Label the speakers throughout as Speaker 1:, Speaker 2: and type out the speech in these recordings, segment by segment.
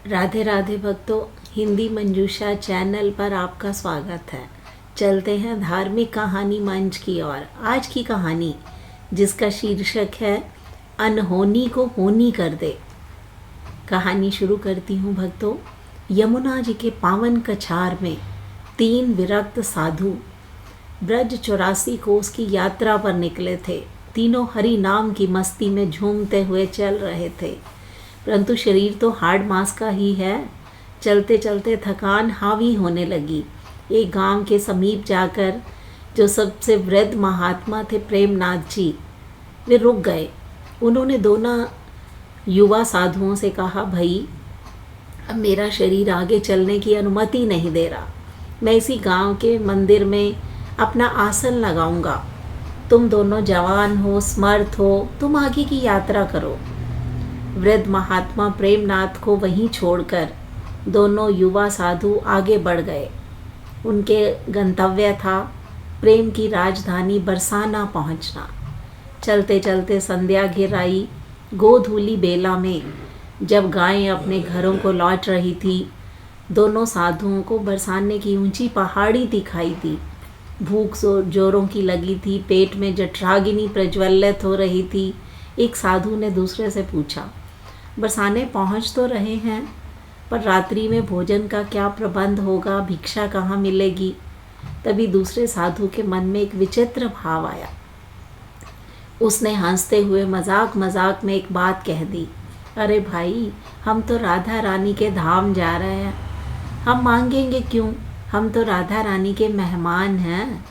Speaker 1: राधे राधे भक्तों, हिंदी मंजूषा चैनल पर आपका स्वागत है। चलते हैं धार्मिक कहानी मंच की ओर। आज की कहानी जिसका शीर्षक है अनहोनी को होनी कर दे। कहानी शुरू करती हूँ भक्तों। यमुना जी के पावन कछार में 3 विरक्त साधु ब्रज 84 कोस की यात्रा पर निकले थे। तीनों हरि नाम की मस्ती में झूमते हुए चल रहे थे, परंतु शरीर तो हार्ड मांस का ही है। चलते चलते थकान हावी होने लगी। एक गांव के समीप जाकर जो सबसे वृद्ध महात्मा थे प्रेमनाथ जी, वे रुक गए। उन्होंने दोनों युवा साधुओं से कहा, भाई अब मेरा शरीर आगे चलने की अनुमति नहीं दे रहा। मैं इसी गांव के मंदिर में अपना आसन लगाऊंगा। तुम दोनों जवान हो, समर्थ हो, तुम आगे की यात्रा करो। वृद्ध महात्मा प्रेमनाथ को वहीं छोड़कर दोनों युवा साधु आगे बढ़ गए। उनके गंतव्य था प्रेम की राजधानी बरसाना पहुंचना। चलते चलते संध्या घिर आई। गोधूली बेला में जब गायें अपने घरों को लौट रही थी, दोनों साधुओं को बरसाने की ऊंची पहाड़ी दिखाई दी। भूख जोरों की लगी थी, पेट में जठराग्नि प्रज्वलित हो रही थी। एक साधु ने दूसरे से पूछा, बरसाने पहुंच तो रहे हैं, पर रात्रि में भोजन का क्या प्रबंध होगा, भिक्षा कहाँ मिलेगी? तभी दूसरे साधु के मन में एक विचित्र भाव आया। उसने हंसते हुए मजाक मजाक में एक बात कह दी, अरे भाई, हम तो राधा रानी के धाम जा रहे हैं, हम मांगेंगे क्यों? हम तो राधा रानी के मेहमान हैं।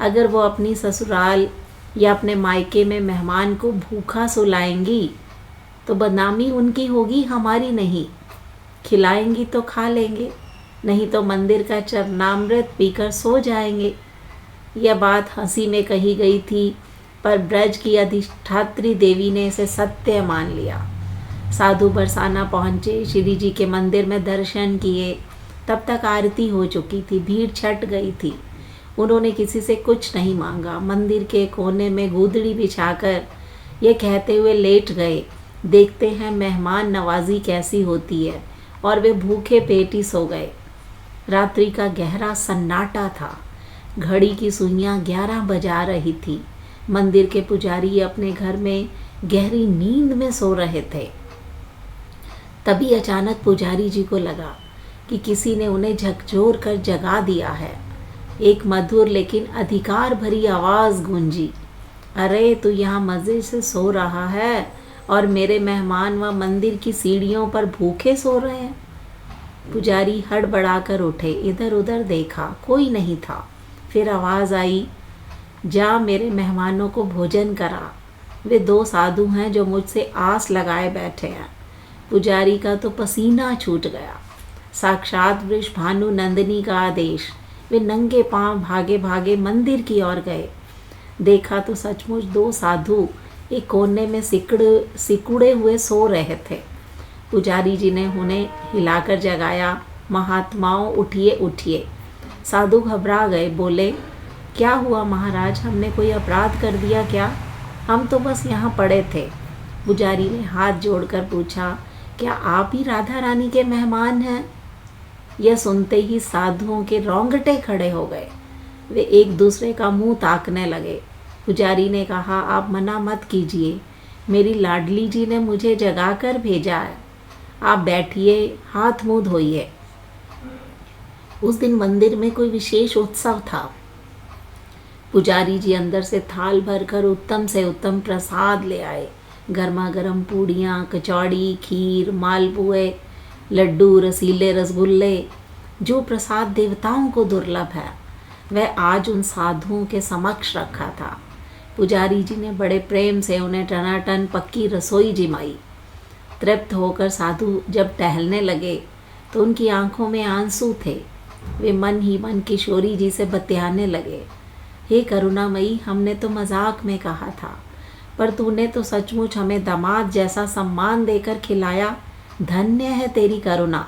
Speaker 1: अगर वो अपनी ससुराल या अपने मायके में मेहमान को भूखा सुलाएंगी तो बदनामी उनकी होगी, हमारी नहीं। खिलाएंगी तो खा लेंगे, नहीं तो मंदिर का चरणामृत पीकर सो जाएंगे। यह बात हंसी में कही गई थी, पर ब्रज की अधिष्ठात्री देवी ने इसे सत्य मान लिया। साधु बरसाना पहुँचे, श्री जी के मंदिर में दर्शन किए। तब तक आरती हो चुकी थी, भीड़ छट गई थी। उन्होंने किसी से कुछ नहीं मांगा। मंदिर के कोने में गोदड़ी बिछाकर ये कहते हुए लेट गए, देखते हैं मेहमान नवाजी कैसी होती है, और वे भूखे पेट ही सो गए। रात्रि का गहरा सन्नाटा था। घड़ी की सुइयां 11 बजा रही थी। मंदिर के पुजारी अपने घर में गहरी नींद में सो रहे थे। तभी अचानक पुजारी जी को लगा कि किसी ने उन्हें झकझोर कर जगा दिया है। एक मधुर लेकिन अधिकार भरी आवाज़ गूंजी, अरे तू यहाँ मज़े से सो रहा है और मेरे मेहमान व मंदिर की सीढ़ियों पर भूखे सो रहे हैं। पुजारी हड़बड़ाकर उठे, इधर उधर देखा, कोई नहीं था। फिर आवाज़ आई, जा मेरे मेहमानों को भोजन करा। वे 2 साधु हैं जो मुझसे आस लगाए बैठे हैं। पुजारी का तो पसीना छूट गया। साक्षात वृषभानु नंदिनी का आदेश। वे नंगे पांव भागे भागे मंदिर की ओर गए। देखा तो सचमुच 2 साधु एक कोने में सिकुड़े हुए सो रहे थे। पुजारी जी ने उन्हें हिलाकर जगाया, महात्माओं उठिए उठिए। साधु घबरा गए, बोले, क्या हुआ महाराज, हमने कोई अपराध कर दिया क्या? हम तो बस यहाँ पड़े थे। पुजारी ने हाथ जोड़कर पूछा, क्या आप ही राधा रानी के मेहमान हैं? यह सुनते ही साधुओं के रोंगटे खड़े हो गए। वे एक दूसरे का मुंह ताकने लगे। पुजारी ने कहा, आप मना मत कीजिए, मेरी लाडली जी ने मुझे जगाकर भेजा है। आप बैठिए, हाथ मुंह धोइए। उस दिन मंदिर में कोई विशेष उत्सव था। पुजारी जी अंदर से थाल भरकर उत्तम से उत्तम प्रसाद ले आए। गर्मा गर्म पूड़ियाँ, कचौड़ी, खीर, मालपुए, लड्डू, रसीले रसगुल्ले। जो प्रसाद देवताओं को दुर्लभ है, वह आज उन साधुओं के समक्ष रखा था। पुजारी जी ने बड़े प्रेम से उन्हें टनाटन पक्की रसोई जिमाई। तृप्त होकर साधु जब टहलने लगे तो उनकी आंखों में आंसू थे। वे मन ही मन किशोरी जी से बतियाने लगे, हे करुणामयी, हमने तो मजाक में कहा था, पर तूने तो सचमुच हमें दामाद जैसा सम्मान देकर खिलाया। धन्य है तेरी करुणा।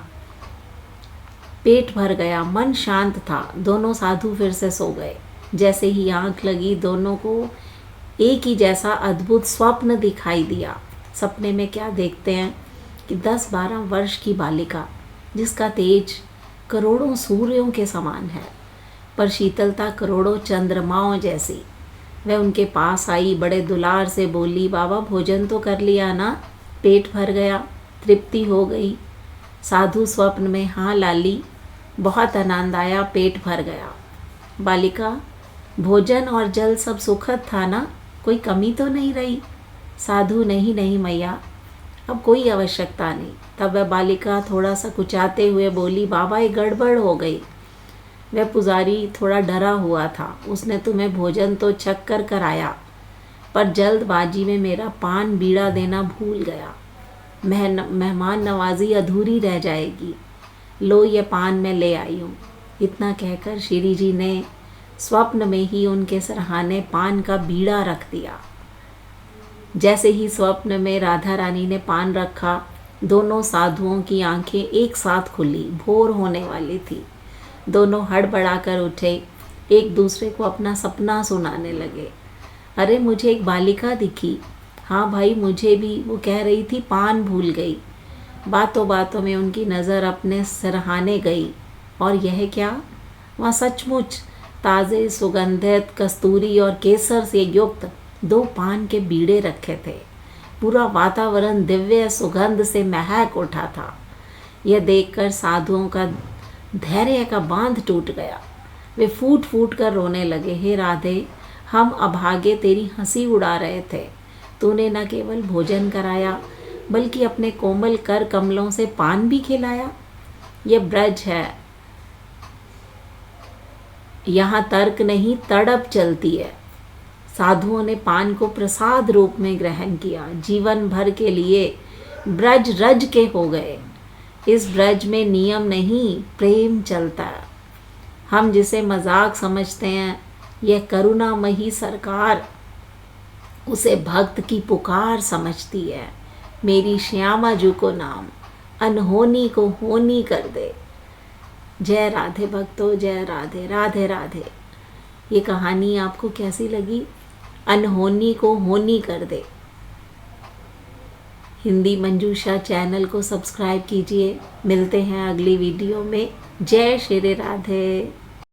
Speaker 1: पेट भर गया, मन शांत था। दोनों साधु फिर से सो गए। जैसे ही आंख लगी, दोनों को एक ही जैसा अद्भुत स्वप्न दिखाई दिया। सपने में क्या देखते हैं, कि 10-12 वर्ष की बालिका जिसका तेज करोड़ों सूर्यों के समान है, पर शीतलता करोड़ों चंद्रमाओं जैसी, वह उनके पास आई, बड़े दुलार से बोली, बाबा भोजन तो कर लिया ना, पेट भर गया, तृप्ति हो गई। साधु स्वप्न में, हाँ लाली, बहुत आनंद आया, पेट भर गया। बालिका, भोजन और जल सब सुखद था ना, कोई कमी तो नहीं रही। साधु, नहीं नहीं मैया, अब कोई आवश्यकता नहीं। तब वह बालिका थोड़ा सा कुचाते हुए बोली, बाबा ये गड़बड़ हो गई। वह पुजारी थोड़ा डरा हुआ था, उसने तुम्हें भोजन तो छक कर कराया, पर जल्दबाजी में मेरा पान बीड़ा देना भूल गया। मेहमान नवाजी अधूरी रह जाएगी, लो ये पान मैं ले आई हूँ। इतना कहकर श्री जी ने स्वप्न में ही उनके सरहाने पान का बीड़ा रख दिया। जैसे ही स्वप्न में राधा रानी ने पान रखा, दोनों साधुओं की आंखें एक साथ खुली, भोर होने वाली थी। दोनों हड़बड़ाकर उठे, एक दूसरे को अपना सपना सुनाने लगे। अरे मुझे एक बालिका दिखी, हाँ भाई मुझे भी, वो कह रही थी पान भूल गई। बातों बातों में उनकी नज़र अपने सरहाने गई, और यह क्या, वहाँ सचमुच ताज़े सुगंधित कस्तूरी और केसर से युक्त 2 पान के बीड़े रखे थे। पूरा वातावरण दिव्य सुगंध से महक उठा था। यह देखकर साधुओं का धैर्य का बांध टूट गया। वे फूट फूट कर रोने लगे, हे राधे, हम अभागे तेरी हंसी उड़ा रहे थे। तूने न केवल भोजन कराया, बल्कि अपने कोमल कर कमलों से पान भी खिलाया। यह ब्रज है, यहाँ तर्क नहीं तड़प चलती है। साधुओं ने पान को प्रसाद रूप में ग्रहण किया, जीवन भर के लिए ब्रज रज के हो गए। इस ब्रज में नियम नहीं, प्रेम चलता है। हम जिसे मजाक समझते हैं, यह करुणामयी सरकार उसे भक्त की पुकार समझती है। मेरी श्यामा जू को नाम, अनहोनी को होनी कर दे। जय राधे भक्तों, जय राधे, राधे राधे। ये कहानी आपको कैसी लगी? अनहोनी को होनी कर दे। हिंदी मंजूषा चैनल को सब्सक्राइब कीजिए। मिलते हैं अगली वीडियो में। जय श्री राधे।